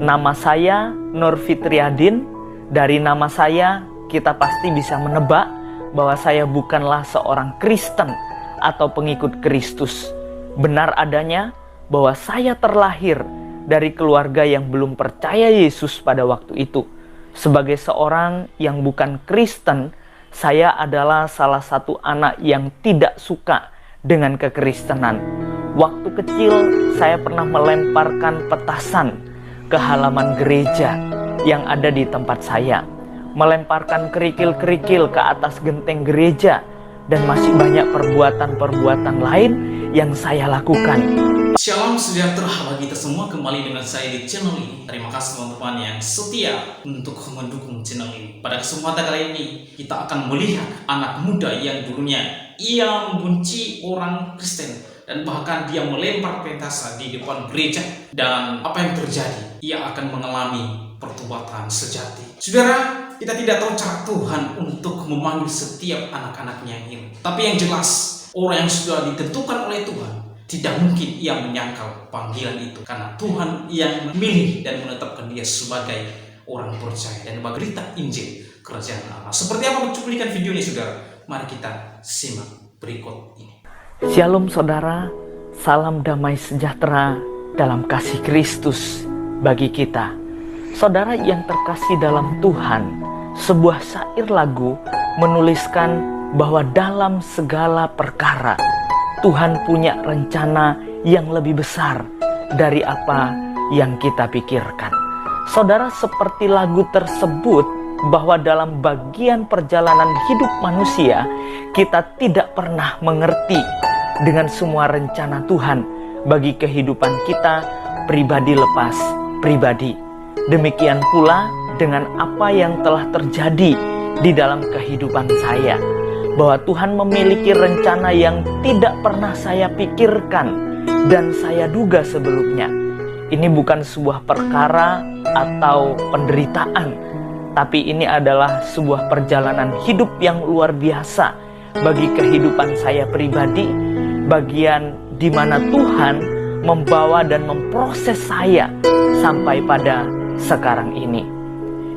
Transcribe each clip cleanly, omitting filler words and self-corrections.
Nama saya Nur Fitriadin. Dari nama saya kita pasti bisa menebak bahwa saya bukanlah seorang Kristen atau pengikut Kristus. Benar adanya bahwa saya terlahir dari keluarga yang belum percaya Yesus pada waktu itu. Sebagai seorang yang bukan Kristen, saya adalah salah satu anak yang tidak suka dengan kekristenan. Waktu kecil saya pernah melemparkan petasan ke halaman gereja yang ada di tempat saya, melemparkan kerikil-kerikil ke atas genteng gereja, dan masih banyak perbuatan-perbuatan lain yang saya lakukan. Shalom sejahtera bagi kita semua, kembali dengan saya di channel ini. Terima kasih teman-teman yang setia untuk mendukung channel ini. Pada kesempatan kali ini kita akan melihat anak muda yang dulunya ia membenci orang Kristen dan bahkan dia melempar petasan di depan gereja, dan apa yang terjadi? Ia akan mengalami pertobatan sejati. Saudara, kita tidak tahu cara Tuhan untuk memanggil setiap anak-anaknya ini. Tapi yang jelas, orang yang sudah ditentukan oleh Tuhan, tidak mungkin ia menyangkal panggilan itu, karena Tuhan yang memilih dan menetapkan dia sebagai orang percaya dan berita Injil Kerajaan Allah. Seperti apa cuplikan video ini, saudara? Mari kita simak berikut ini. Shalom saudara, salam damai sejahtera dalam kasih Kristus bagi kita. Saudara yang terkasih dalam Tuhan, sebuah syair lagu menuliskan bahwa dalam segala perkara Tuhan punya rencana yang lebih besar dari apa yang kita pikirkan. Saudara, seperti lagu tersebut, bahwa dalam bagian perjalanan hidup manusia, kita tidak pernah mengerti dengan semua rencana Tuhan bagi kehidupan kita pribadi lepas pribadi. Demikian pula dengan apa yang telah terjadi di dalam kehidupan saya, bahwa Tuhan memiliki rencana yang tidak pernah saya pikirkan dan saya duga sebelumnya. Ini bukan sebuah perkara atau penderitaan, tapi ini adalah sebuah perjalanan hidup yang luar biasa bagi kehidupan saya pribadi, bagian di mana Tuhan membawa dan memproses saya sampai pada sekarang ini.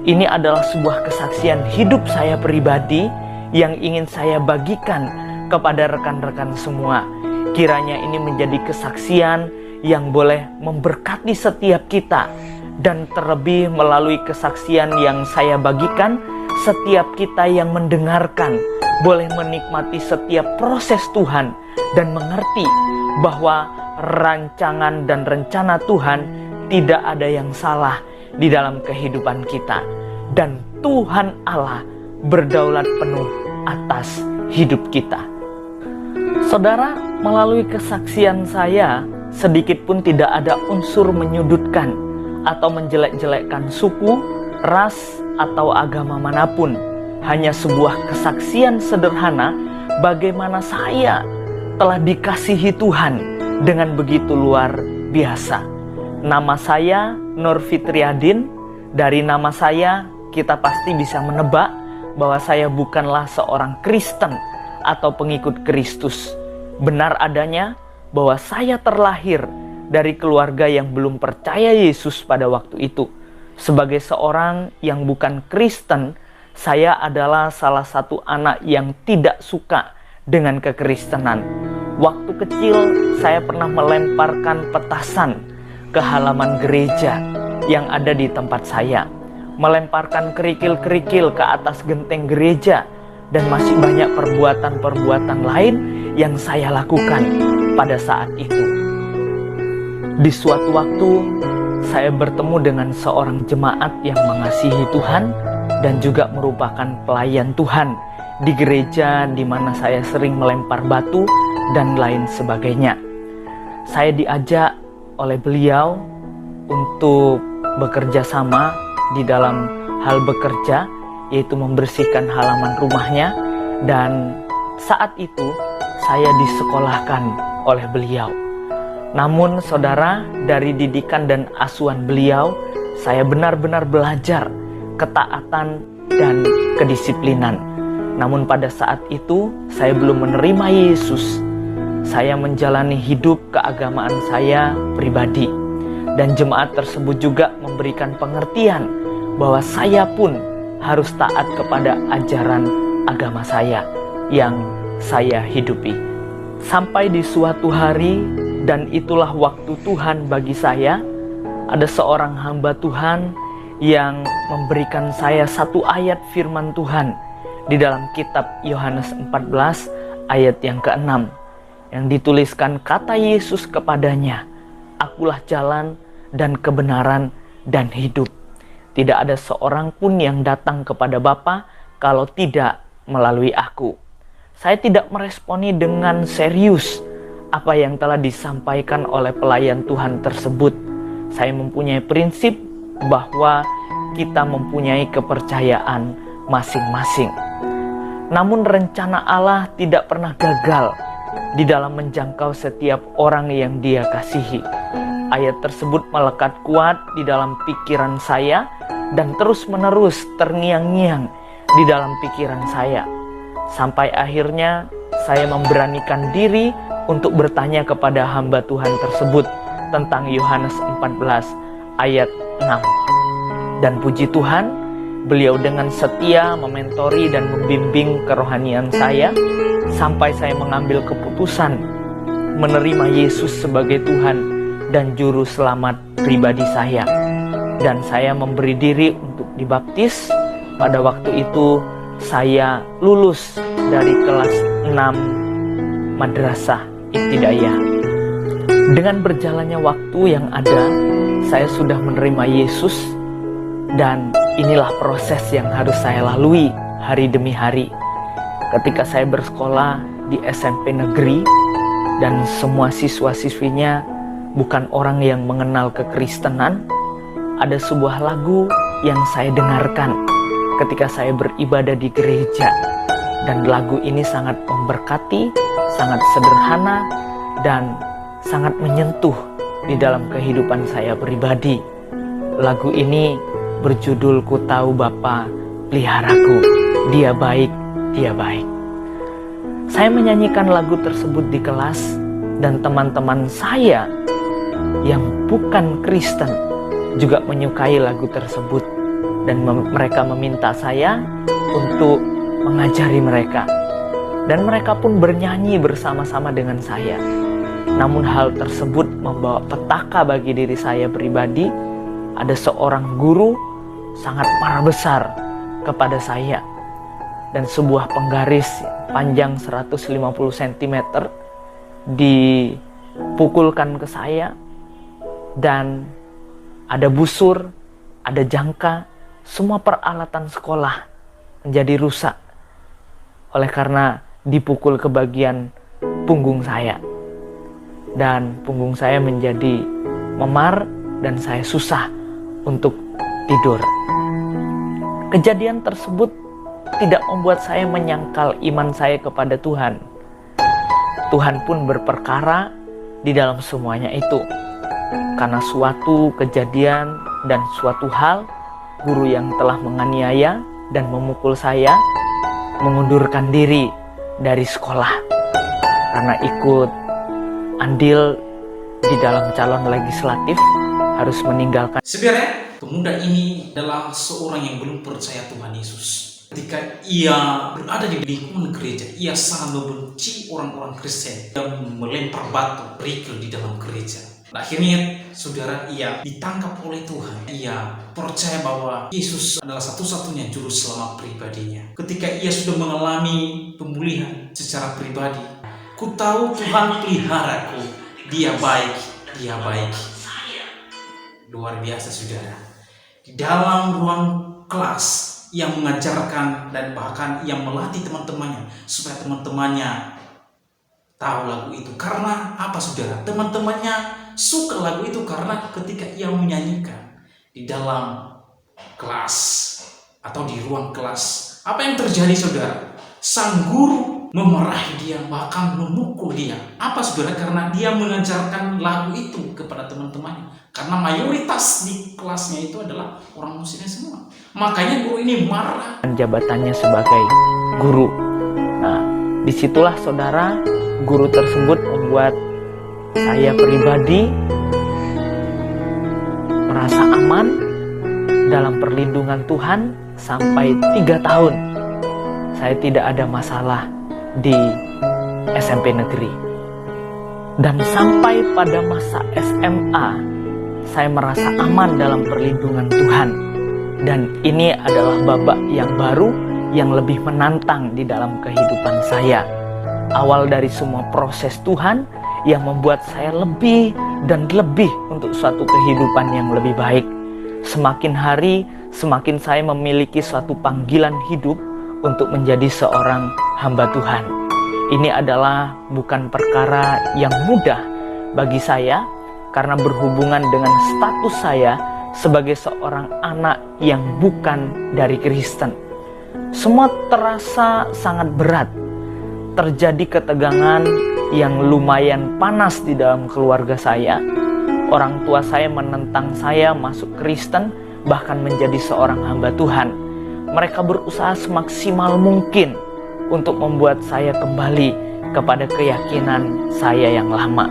Ini adalah sebuah kesaksian hidup saya pribadi yang ingin saya bagikan kepada rekan-rekan semua. Kiranya ini menjadi kesaksian yang boleh memberkati setiap kita, dan terlebih melalui kesaksian yang saya bagikan, setiap kita yang mendengarkan boleh menikmati setiap proses Tuhan dan mengerti bahwa rancangan dan rencana Tuhan tidak ada yang salah di dalam kehidupan kita, dan Tuhan Allah berdaulat penuh atas hidup kita. Saudara, melalui kesaksian saya sedikit pun tidak ada unsur menyudutkan atau menjelek-jelekkan suku, ras, atau agama manapun. Hanya sebuah kesaksian sederhana bagaimana saya telah dikasihi Tuhan dengan begitu luar biasa. Nama saya Nur Fitriadin. Dari nama saya kita pasti bisa menebak bahwa saya bukanlah seorang Kristen atau pengikut Kristus. Benar adanya bahwa saya terlahir dari keluarga yang belum percaya Yesus pada waktu itu. Sebagai seorang yang bukan Kristen, saya adalah salah satu anak yang tidak suka dengan kekristenan. Waktu kecil saya pernah melemparkan petasan ke halaman gereja yang ada di tempat saya, melemparkan kerikil-kerikil ke atas genteng gereja, dan masih banyak perbuatan-perbuatan lain yang saya lakukan pada saat itu. Di suatu waktu saya bertemu dengan seorang jemaat yang mengasihi Tuhan dan juga merupakan pelayan Tuhan di gereja di mana saya sering melempar batu dan lain sebagainya. Saya diajak oleh beliau untuk bekerja sama di dalam hal bekerja, yaitu membersihkan halaman rumahnya, dan saat itu saya disekolahkan oleh beliau. Namun saudara, dari didikan dan asuhan beliau, saya benar-benar belajar ketaatan dan kedisiplinan. Namun pada saat itu saya belum menerima Yesus. Saya menjalani hidup keagamaan saya pribadi. Dan jemaat tersebut juga memberikan pengertian bahwa saya pun harus taat kepada ajaran agama saya yang saya hidupi. Sampai di suatu hari, dan itulah waktu Tuhan bagi saya, ada seorang hamba Tuhan yang memberikan saya satu ayat firman Tuhan di dalam kitab Yohanes 14 ayat yang ke-6, yang dituliskan kata Yesus kepadanya, "Akulah jalan dan kebenaran dan hidup. Tidak ada seorang pun yang datang kepada Bapa kalau tidak melalui aku." Saya tidak meresponi dengan serius apa yang telah disampaikan oleh pelayan Tuhan tersebut. Saya mempunyai prinsip bahwa kita mempunyai kepercayaan masing-masing. Namun rencana Allah tidak pernah gagal di dalam menjangkau setiap orang yang Dia kasihi. Ayat tersebut melekat kuat di dalam pikiran saya dan terus-menerus terngiang-ngiang di dalam pikiran saya. Sampai akhirnya saya memberanikan diri untuk bertanya kepada hamba Tuhan tersebut tentang Yohanes 14 ayat 6. Dan puji Tuhan, beliau dengan setia mementori dan membimbing kerohanian saya sampai saya mengambil keputusan menerima Yesus sebagai Tuhan dan juru selamat pribadi saya. Dan saya memberi diri untuk dibaptis. Pada waktu itu saya lulus dari kelas 6 Madrasah Ibtidaiyah. Dengan berjalannya waktu yang ada, saya sudah menerima Yesus, dan inilah proses yang harus saya lalui hari demi hari. Ketika saya bersekolah di SMP negeri dan semua siswa-siswinya bukan orang yang mengenal kekristenan, ada sebuah lagu yang saya dengarkan ketika saya beribadah di gereja. Dan lagu ini sangat memberkati, sangat sederhana, dan sangat menyentuh di dalam kehidupan saya pribadi. Lagu ini berjudul "Ku Tahu Bapa Peliharaku, Dia Baik, Dia Baik". Saya menyanyikan lagu tersebut di kelas, dan teman-teman saya yang bukan Kristen juga menyukai lagu tersebut, dan mereka meminta saya untuk mengajari mereka, dan mereka pun bernyanyi bersama-sama dengan saya. Namun hal tersebut membawa petaka bagi diri saya pribadi. Ada seorang guru sangat marah besar kepada saya, dan sebuah penggaris panjang 150 cm dipukulkan ke saya, dan ada busur, ada jangka, semua peralatan sekolah menjadi rusak oleh karena dipukul ke bagian punggung saya. Dan punggung saya menjadi memar dan saya susah untuk tidur. Kejadian tersebut tidak membuat saya menyangkal iman saya kepada Tuhan. Tuhan pun berperkara di dalam semuanya itu. Karena suatu kejadian dan suatu hal, guru yang telah menganiaya dan memukul saya mengundurkan diri dari sekolah karena ikut andil di dalam calon legislatif, harus meninggalkan. Sebenarnya pemuda ini adalah seorang yang belum percaya Tuhan Yesus. Ketika ia berada di lingkungan gereja, ia sangat membenci orang-orang Kristen dan melempar batu kerikil di dalam gereja. Akhirnya, saudara, ia ditangkap oleh Tuhan. Ia percaya bahwa Yesus adalah satu-satunya juru selamat pribadinya. Ketika ia sudah mengalami pemulihan secara pribadi, "Ku tahu Tuhan peliharaku, Dia baik, Dia baik." Luar biasa, saudara. Di dalam ruang kelas, ia mengajarkan dan bahkan ia melatih teman-temannya supaya teman-temannya tahu lagu itu. Karena apa, saudara? Teman-temannya suka lagu itu karena ketika ia menyanyikan di dalam kelas atau di ruang kelas, apa yang terjadi, saudara? Sang guru memarahi dia, bahkan memukul dia. Apa, saudara? Karena dia mengajarkan lagu itu kepada teman-temannya. Karena mayoritas di kelasnya itu adalah orang muslim semua. Makanya guru ini marah. Jabatannya sebagai guru. Nah, disitulah, saudara, guru tersebut membuat saya pribadi merasa aman dalam perlindungan Tuhan sampai 3 tahun. Saya tidak ada masalah di SMP negeri. Dan sampai pada masa SMA, saya merasa aman dalam perlindungan Tuhan. Dan ini adalah babak yang baru yang lebih menantang di dalam kehidupan saya. Awal dari semua proses Tuhan yang membuat saya lebih dan lebih untuk suatu kehidupan yang lebih baik. Semakin hari, semakin saya memiliki suatu panggilan hidup untuk menjadi seorang hamba Tuhan. Ini adalah bukan perkara yang mudah bagi saya, karena berhubungan dengan status saya sebagai seorang anak yang bukan dari Kristen. Semua terasa sangat berat. Terjadi ketegangan yang lumayan panas di dalam keluarga saya. Orang tua saya menentang saya masuk Kristen, bahkan menjadi seorang hamba Tuhan. Mereka berusaha semaksimal mungkin untuk membuat saya kembali kepada keyakinan saya yang lama.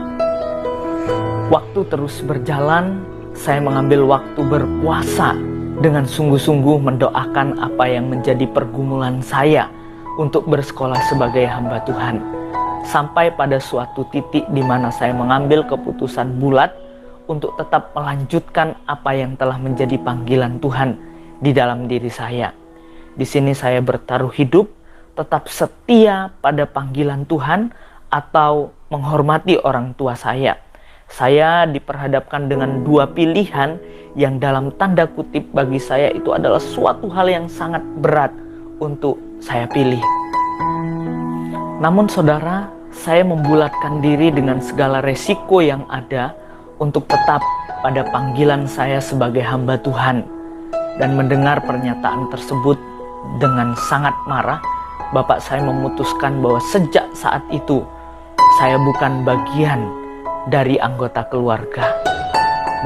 Waktu terus berjalan, saya mengambil waktu berpuasa dengan sungguh-sungguh mendoakan apa yang menjadi pergumulan saya untuk bersekolah sebagai hamba Tuhan. Sampai pada suatu titik di mana saya mengambil keputusan bulat untuk tetap melanjutkan apa yang telah menjadi panggilan Tuhan di dalam diri saya. Di sini saya bertaruh hidup, tetap setia pada panggilan Tuhan atau menghormati orang tua saya. Saya diperhadapkan dengan 2 pilihan yang dalam tanda kutip bagi saya itu adalah suatu hal yang sangat berat untuk saya pilih. Namun saudara, saya membulatkan diri dengan segala resiko yang ada untuk tetap pada panggilan saya sebagai hamba Tuhan. Dan mendengar pernyataan tersebut dengan sangat marah, bapak saya memutuskan bahwa sejak saat itu saya bukan bagian dari anggota keluarga.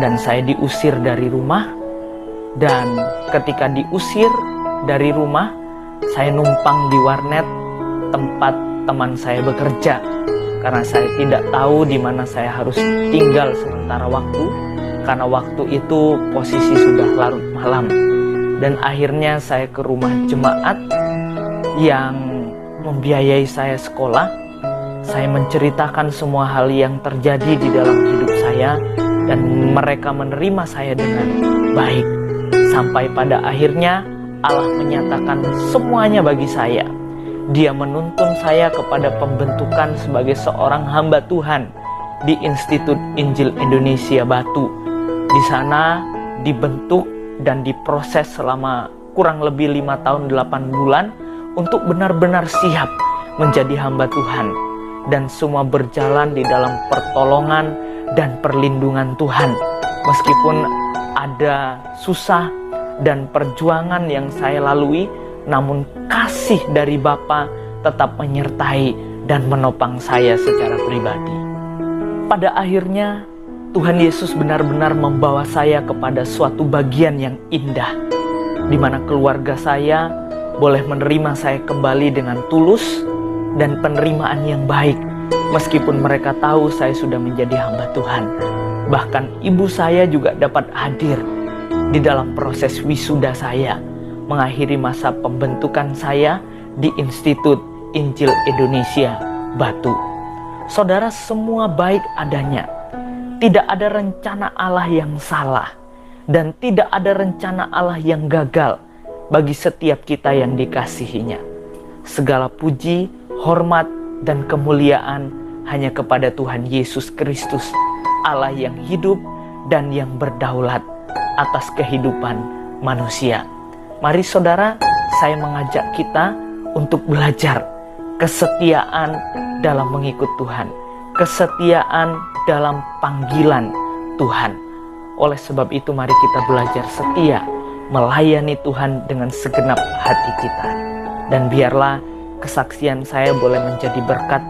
Dan saya diusir dari rumah. Dan ketika diusir dari rumah, saya numpang di warnet tempat teman saya bekerja, karena saya tidak tahu di mana saya harus tinggal sementara waktu, karena waktu itu posisi sudah larut malam. Dan akhirnya saya ke rumah jemaat yang membiayai saya sekolah. Saya menceritakan semua hal yang terjadi di dalam hidup saya, dan mereka menerima saya dengan baik. Sampai pada akhirnya Allah menyatakan semuanya bagi saya. Dia menuntun saya kepada pembentukan sebagai seorang hamba Tuhan di Institut Injil Indonesia Batu. Di sana dibentuk dan diproses selama kurang lebih 5 tahun 8 bulan untuk benar-benar siap menjadi hamba Tuhan. Dan semua berjalan di dalam pertolongan dan perlindungan Tuhan. Meskipun ada susah dan perjuangan yang saya lalui, namun kasih dari Bapa tetap menyertai dan menopang saya secara pribadi. Pada akhirnya Tuhan Yesus benar-benar membawa saya kepada suatu bagian yang indah, di mana keluarga saya boleh menerima saya kembali dengan tulus dan penerimaan yang baik, meskipun mereka tahu saya sudah menjadi hamba Tuhan. Bahkan ibu saya juga dapat hadir di dalam proses wisuda saya, mengakhiri masa pembentukan saya di Institut Injil Indonesia Batu. Saudara, semua baik adanya. Tidak ada rencana Allah yang salah, dan tidak ada rencana Allah yang gagal bagi setiap kita yang dikasihinya. Segala puji, hormat, dan kemuliaan hanya kepada Tuhan Yesus Kristus, Allah yang hidup dan yang berdaulat atas kehidupan manusia. Mari saudara, saya mengajak kita untuk belajar kesetiaan dalam mengikut Tuhan, kesetiaan dalam panggilan Tuhan. Oleh sebab itu mari kita belajar setia melayani Tuhan dengan segenap hati kita. Dan biarlah kesaksian saya boleh menjadi berkat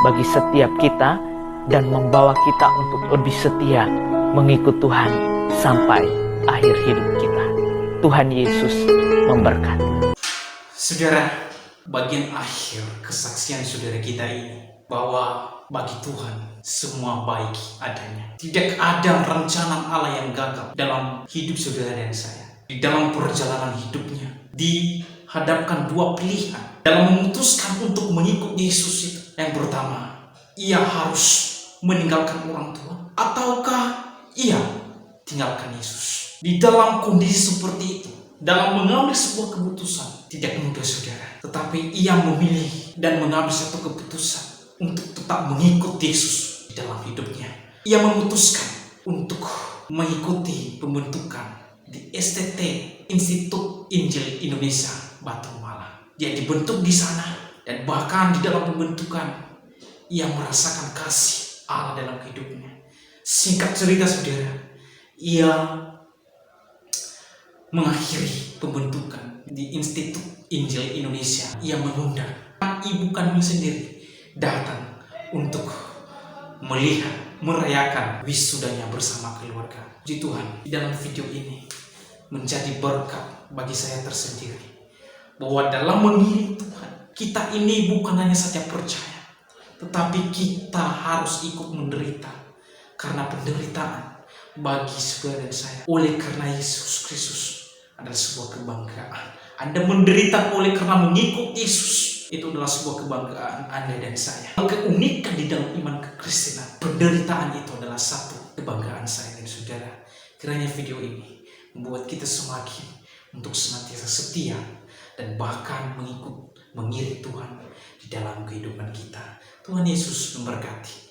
bagi setiap kita dan membawa kita untuk lebih setia mengikut Tuhan sampai akhir hidup kita. Tuhan Yesus memberkati. Saudara, bagian akhir kesaksian saudara kita ini bahwa bagi Tuhan semua baik adanya. Tidak ada rencana Allah yang gagal dalam hidup saudara dan saya. Di dalam perjalanan hidupnya dihadapkan dua pilihan dalam memutuskan untuk mengikut Yesus itu. Yang pertama, ia harus meninggalkan orang tua ataukah ia tinggalkan Yesus. Di dalam kondisi seperti itu, dalam mengambil sebuah keputusan tidak mudah saudara, tetapi ia memilih dan mengambil satu keputusan untuk tetap mengikut Yesus di dalam hidupnya. Ia memutuskan untuk mengikuti pembentukan di STT, Institut Injil Indonesia Batu Malang. Dia dibentuk di sana dan bahkan di dalam pembentukan ia merasakan kasih Allah dalam hidupnya. Singkat cerita saudara, ia mengakhiri pembentukan di Institut Injil Indonesia. Ia mengundang ibu kandung sendiri datang untuk melihat, merayakan wisudanya bersama keluarga. Puji Tuhan, di dalam video ini menjadi berkat bagi saya tersendiri, bahwa dalam mengiring Tuhan, kita ini bukan hanya saja percaya, tetapi kita harus ikut menderita. Karena penderitaan bagi saudara dan saya oleh karena Yesus Kristus adalah sebuah kebanggaan. Anda menderita oleh karena mengikut Yesus, itu adalah sebuah kebanggaan Anda dan saya. Keunikan di dalam iman kekristenan, penderitaan itu adalah satu kebanggaan saya dan saudara. Kiranya video ini membuat kita semakin untuk senantiasa setia dan bahkan mengiring Tuhan di dalam kehidupan kita. Tuhan Yesus memberkati.